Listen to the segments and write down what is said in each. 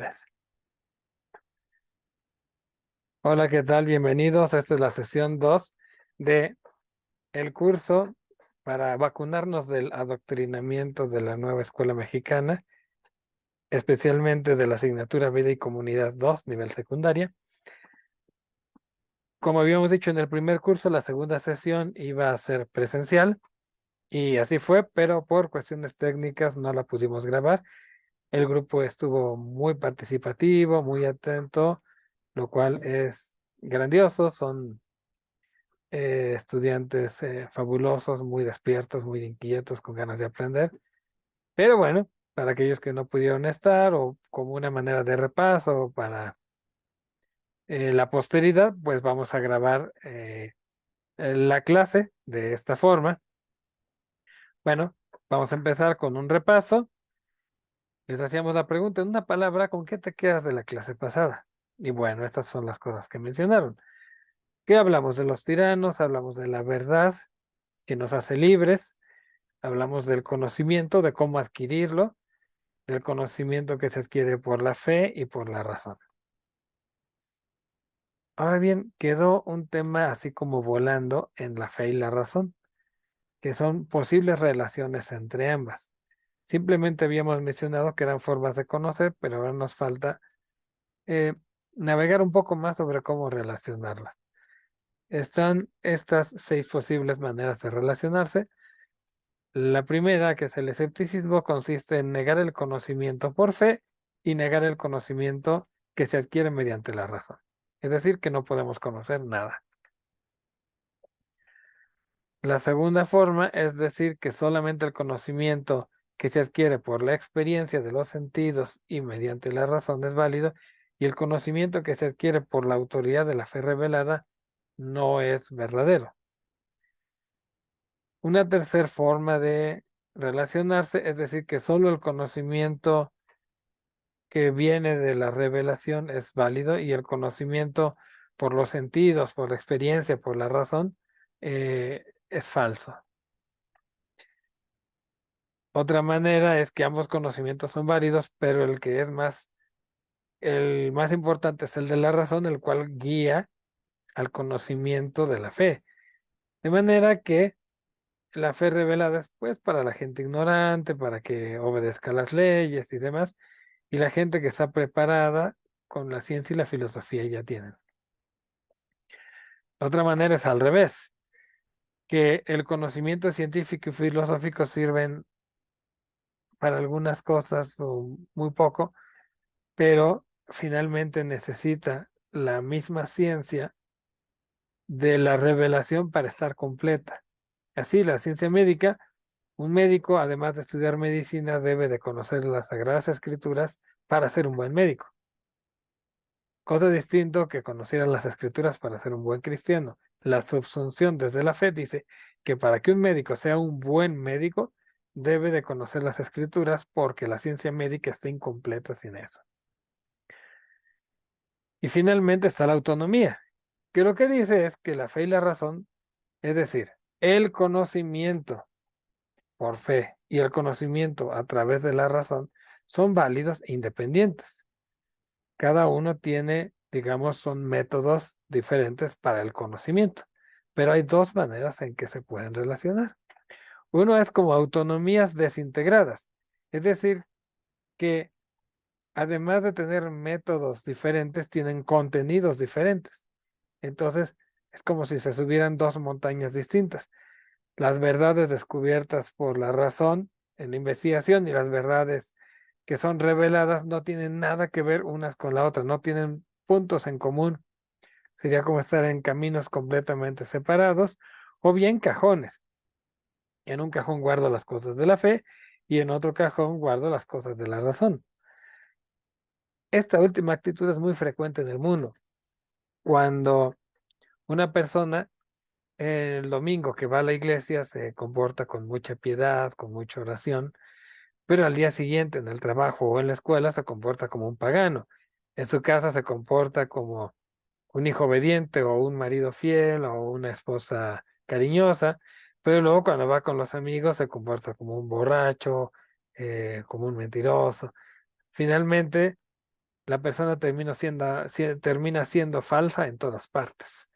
Tres. Hola, ¿qué tal? Bienvenidos. Esta es la sesión 2 de el curso para vacunarnos del adoctrinamiento de la nueva escuela mexicana, especialmente de la asignatura Vida y Comunidad 2, nivel secundaria. Como habíamos dicho en el primer curso, la segunda sesión iba a ser presencial y así fue, pero por cuestiones técnicas no la pudimos grabar. El grupo estuvo muy participativo, muy atento, lo cual es grandioso. Son estudiantes fabulosos, muy despiertos, muy inquietos, con ganas de aprender. Pero bueno, para aquellos que no pudieron estar o como una manera de repaso para la posteridad, pues vamos a grabar la clase de esta forma. Bueno, vamos a empezar con un repaso. Les hacíamos la pregunta, en una palabra, ¿con qué te quedas de la clase pasada? Y bueno, estas son las cosas que mencionaron. ¿Qué hablamos? De los tiranos, hablamos de la verdad que nos hace libres. Hablamos del conocimiento, de cómo adquirirlo, del conocimiento que se adquiere por la fe y por la razón. Ahora bien, quedó un tema así como volando en la fe y la razón, que son posibles relaciones entre ambas. Simplemente habíamos mencionado que eran formas de conocer, pero ahora nos falta eh, navegar un poco más sobre cómo relacionarlas. Están estas 6 posibles maneras de relacionarse. La primera, que es el escepticismo, consiste en negar el conocimiento por fe y negar el conocimiento que se adquiere mediante la razón. Es decir, que no podemos conocer nada. La segunda forma es decir que solamente el conocimiento que se adquiere por la experiencia de los sentidos y mediante la razón es válido, y el conocimiento que se adquiere por la autoridad de la fe revelada no es verdadero. Una tercera forma de relacionarse es decir que solo el conocimiento que viene de la revelación es válido, y el conocimiento por los sentidos, por la experiencia, por la razón, es falso. Otra manera es que ambos conocimientos son válidos, pero el más importante es el de la razón, el cual guía al conocimiento de la fe. De manera que la fe revelada es pues para la gente ignorante, para que obedezca las leyes y demás, y la gente que está preparada con la ciencia y la filosofía ya tienen. Otra manera es al revés, que el conocimiento científico y filosófico sirven para algunas cosas o muy poco, pero finalmente necesita la misma ciencia de la revelación para estar completa. Así, la ciencia médica, un médico, además de estudiar medicina, debe de conocer las Sagradas Escrituras para ser un buen médico. Cosa distinto que conociera las Escrituras para ser un buen cristiano. La subsunción desde la fe dice que para que un médico sea un buen médico, debe de conocer las Escrituras, porque la ciencia médica está incompleta sin eso. Y finalmente está la autonomía, que lo que dice es que la fe y la razón, es decir, el conocimiento por fe y el conocimiento a través de la razón, son válidos e independientes. Cada uno tiene, digamos, son métodos diferentes para el conocimiento, pero hay dos maneras en que se pueden relacionar. Uno es como autonomías desintegradas, es decir, que además de tener métodos diferentes, tienen contenidos diferentes. Entonces, es como si se subieran dos montañas distintas. Las verdades descubiertas por la razón en la investigación y las verdades que son reveladas no tienen nada que ver unas con la otra, no tienen puntos en común. Sería como estar en caminos completamente separados, o bien cajones. En un cajón guardo las cosas de la fe y en otro cajón guardo las cosas de la razón. Esta última actitud es muy frecuente en el mundo. Cuando una persona el domingo que va a la iglesia se comporta con mucha piedad, con mucha oración, pero al día siguiente en el trabajo o en la escuela se comporta como un pagano. En su casa se comporta como un hijo obediente o un marido fiel o una esposa cariñosa, pero luego cuando va con los amigos se comporta como un borracho, como un mentiroso. Finalmente, la persona termina siendo falsa en todas partes,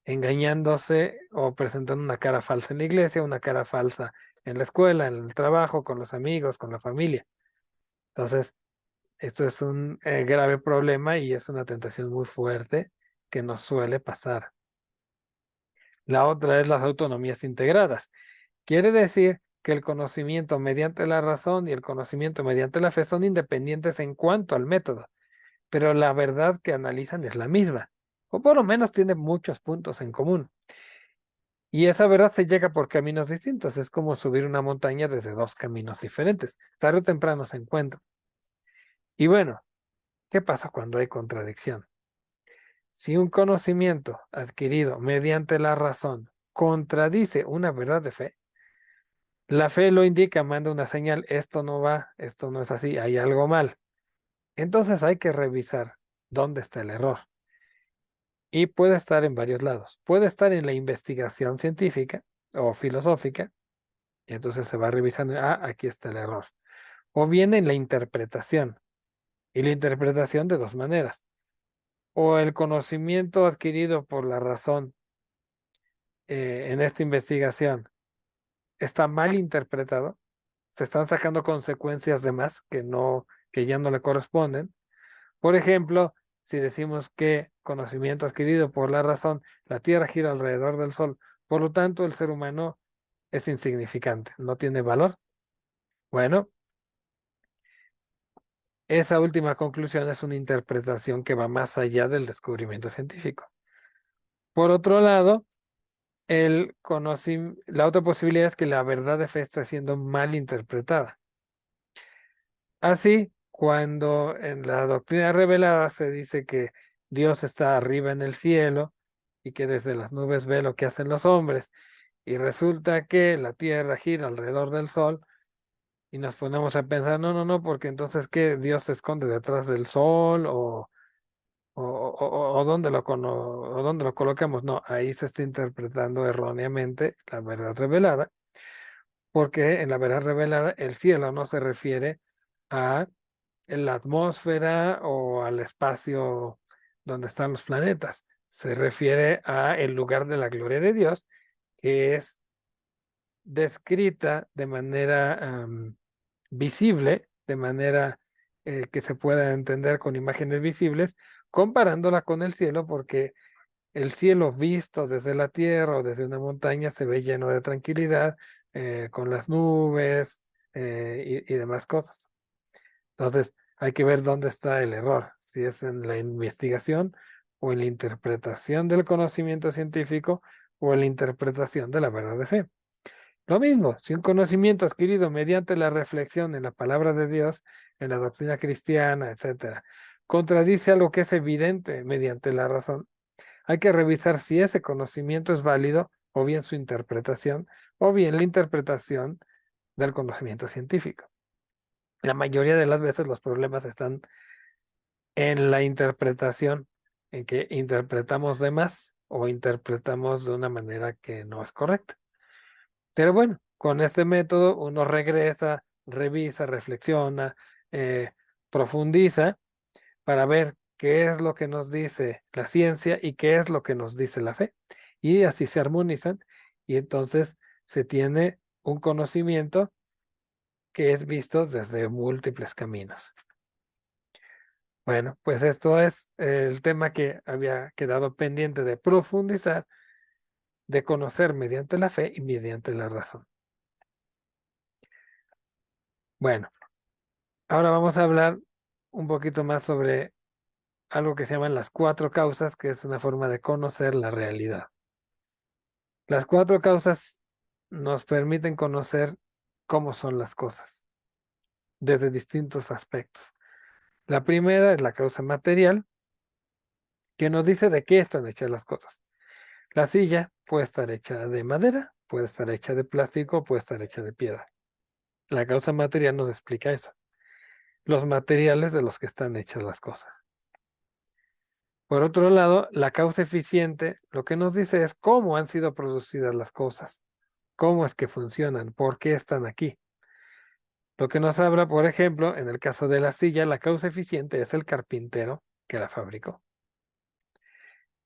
engañándose o presentando una cara falsa en la iglesia, una cara falsa en la escuela, en el trabajo, con los amigos, con la familia. Entonces, esto es un grave problema y es una tentación muy fuerte que nos suele pasar. La otra es las autonomías integradas. Quiere decir que el conocimiento mediante la razón y el conocimiento mediante la fe son independientes en cuanto al método, pero la verdad que analizan es la misma, o por lo menos tiene muchos puntos en común. Y esa verdad se llega por caminos distintos, es como subir una montaña desde dos caminos diferentes. Tarde o temprano se encuentran. Y bueno, ¿qué pasa cuando hay contradicción? Si un conocimiento adquirido mediante la razón contradice una verdad de fe, la fe lo indica, manda una señal, esto no va, esto no es así, hay algo mal. Entonces hay que revisar dónde está el error. Y puede estar en varios lados. Puede estar en la investigación científica o filosófica, y entonces se va revisando, aquí está el error. O bien en la interpretación, y la interpretación de dos maneras. O el conocimiento adquirido por la razón en esta investigación está mal interpretado, se están sacando consecuencias de más que ya no le corresponden. Por ejemplo, si decimos que conocimiento adquirido por la razón, la Tierra gira alrededor del Sol, por lo tanto el ser humano es insignificante, no tiene valor. Bueno, esa última conclusión es una interpretación que va más allá del descubrimiento científico. Por otro lado, la otra posibilidad es que la verdad de fe está siendo mal interpretada. Así, cuando en la doctrina revelada se dice que Dios está arriba en el cielo y que desde las nubes ve lo que hacen los hombres, y resulta que la tierra gira alrededor del sol, y nos ponemos a pensar, no, no, no, porque entonces ¿qué? ¿Dios se esconde detrás del sol o dónde lo colocamos? No, ahí se está interpretando erróneamente la verdad revelada, porque en la verdad revelada el cielo no se refiere a la atmósfera o al espacio donde están los planetas. Se refiere a el lugar de la gloria de Dios, que es descrita de manera visible, de manera que se pueda entender con imágenes visibles, comparándola con el cielo, porque el cielo visto desde la tierra o desde una montaña se ve lleno de tranquilidad, con las nubes y demás cosas. Entonces, hay que ver dónde está el error, si es en la investigación o en la interpretación del conocimiento científico o en la interpretación de la verdad de fe. Lo mismo, si un conocimiento adquirido mediante la reflexión en la palabra de Dios, en la doctrina cristiana, etcétera, contradice algo que es evidente mediante la razón, hay que revisar si ese conocimiento es válido o bien su interpretación o bien la interpretación del conocimiento científico. La mayoría de las veces los problemas están en la interpretación, en que interpretamos de más o interpretamos de una manera que no es correcta. Pero bueno, con este método uno regresa, revisa, reflexiona, eh, profundiza para ver qué es lo que nos dice la ciencia y qué es lo que nos dice la fe. Y así se armonizan y entonces se tiene un conocimiento que es visto desde múltiples caminos. Bueno, pues esto es el tema que había quedado pendiente de profundizar, de conocer mediante la fe y mediante la razón. Bueno, ahora vamos a hablar un poquito más sobre algo que se llaman las cuatro causas, que es una forma de conocer la realidad. Las cuatro causas nos permiten conocer cómo son las cosas desde distintos aspectos. La primera es la causa material, que nos dice de qué están hechas las cosas. La silla puede estar hecha de madera, puede estar hecha de plástico, puede estar hecha de piedra. La causa material nos explica eso. Los materiales de los que están hechas las cosas. Por otro lado, la causa eficiente lo que nos dice es cómo han sido producidas las cosas, cómo es que funcionan, por qué están aquí. Lo que nos habla, por ejemplo, en el caso de la silla, la causa eficiente es el carpintero que la fabricó.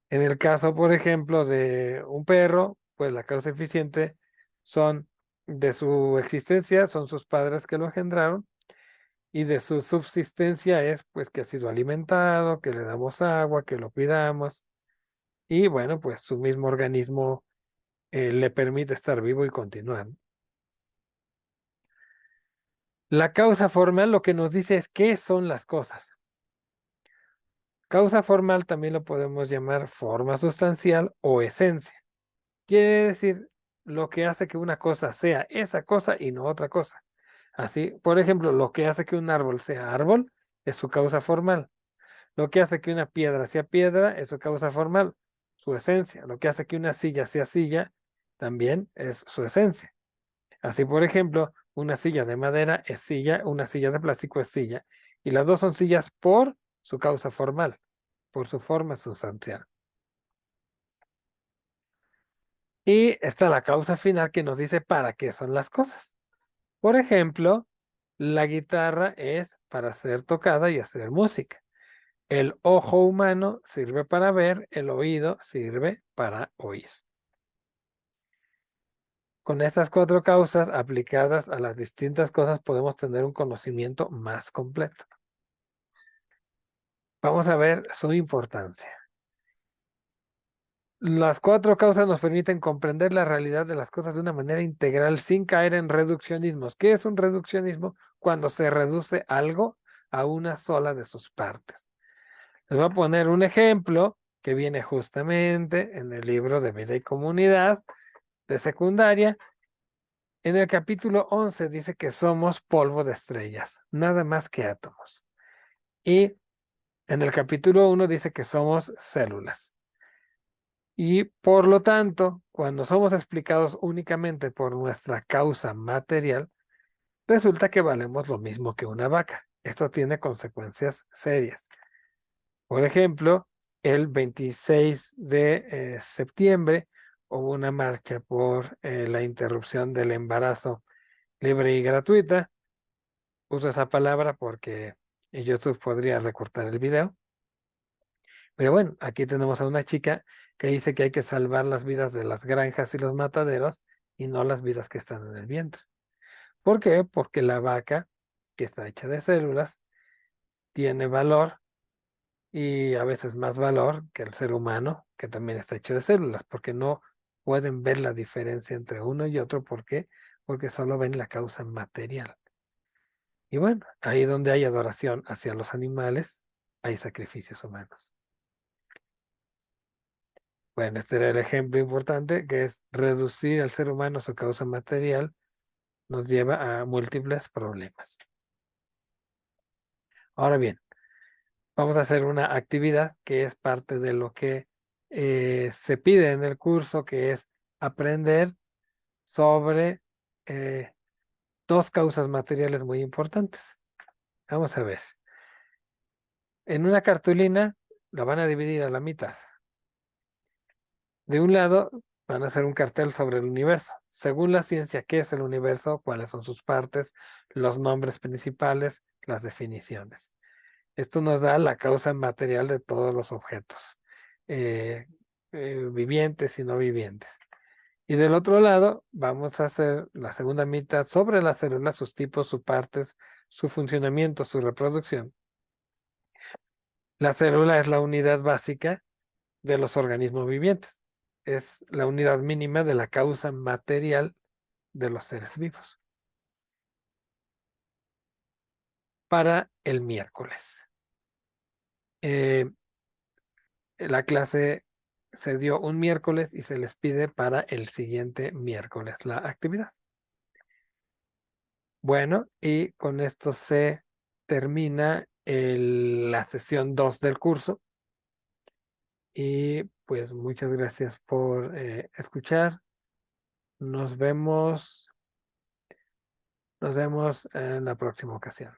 En el caso, por ejemplo, de un perro, pues la causa eficiente son de su existencia, son sus padres que lo engendraron, y de su subsistencia es pues que ha sido alimentado, que le damos agua, que lo cuidamos, y bueno, pues su mismo organismo le permite estar vivo y continuar. La causa formal lo que nos dice es qué son las cosas. Causa formal también lo podemos llamar forma sustancial o esencia. Quiere decir lo que hace que una cosa sea esa cosa y no otra cosa. Así, por ejemplo, lo que hace que un árbol sea árbol es su causa formal. Lo que hace que una piedra sea piedra es su causa formal, su esencia. Lo que hace que una silla sea silla también es su esencia. Así, por ejemplo, una silla de madera es silla, una silla de plástico es silla. Y las dos son sillas por su causa formal, por su forma sustancial. Y está la causa final que nos dice para qué son las cosas. Por ejemplo, la guitarra es para ser tocada y hacer música. El ojo humano sirve para ver, el oído sirve para oír. Con estas cuatro causas aplicadas a las distintas cosas podemos tener un conocimiento más completo. Vamos a ver su importancia. Las cuatro causas nos permiten comprender la realidad de las cosas de una manera integral sin caer en reduccionismos. ¿Qué es un reduccionismo? Cuando se reduce algo a una sola de sus partes. Les voy a poner un ejemplo que viene justamente en el libro de Vida y Comunidad de secundaria. En el capítulo 11 dice que somos polvo de estrellas, nada más que átomos. Y en el capítulo 1 dice que somos células. Y por lo tanto, cuando somos explicados únicamente por nuestra causa material, resulta que valemos lo mismo que una vaca. Esto tiene consecuencias serias. Por ejemplo, el 26 de septiembre hubo una marcha por la interrupción del embarazo libre y gratuita. Uso esa palabra porque YouTube podría recortar el video. Pero bueno, aquí tenemos a una chica que dice que hay que salvar las vidas de las granjas y los mataderos y no las vidas que están en el vientre. ¿Por qué? Porque la vaca, que está hecha de células, tiene valor y a veces más valor que el ser humano, que también está hecho de células, porque no pueden ver la diferencia entre uno y otro. ¿Por qué? Porque solo ven la causa material. Y bueno, ahí donde hay adoración hacia los animales, hay sacrificios humanos. Bueno, este era el ejemplo importante, que es reducir al ser humano a su causa material, nos lleva a múltiples problemas. Ahora bien, vamos a hacer una actividad que es parte de lo que se pide en el curso, que es aprender sobre dos causas materiales muy importantes. Vamos a ver. En una cartulina la van a dividir a la mitad. De un lado van a hacer un cartel sobre el universo. Según la ciencia, ¿qué es el universo? ¿Cuáles son sus partes? Los nombres principales, las definiciones. Esto nos da la causa material de todos los objetos, eh, vivientes y no vivientes. Y del otro lado vamos a hacer la segunda mitad sobre las células, sus tipos, sus partes, su funcionamiento, su reproducción. La célula es la unidad básica de los organismos vivientes. Es la unidad mínima de la causa material de los seres vivos. Para el miércoles. La clase se dio un miércoles y se les pide para el siguiente miércoles la actividad. Bueno, y con esto se termina la sesión 2 del curso. Y pues muchas gracias por escuchar. Nos vemos en la próxima ocasión.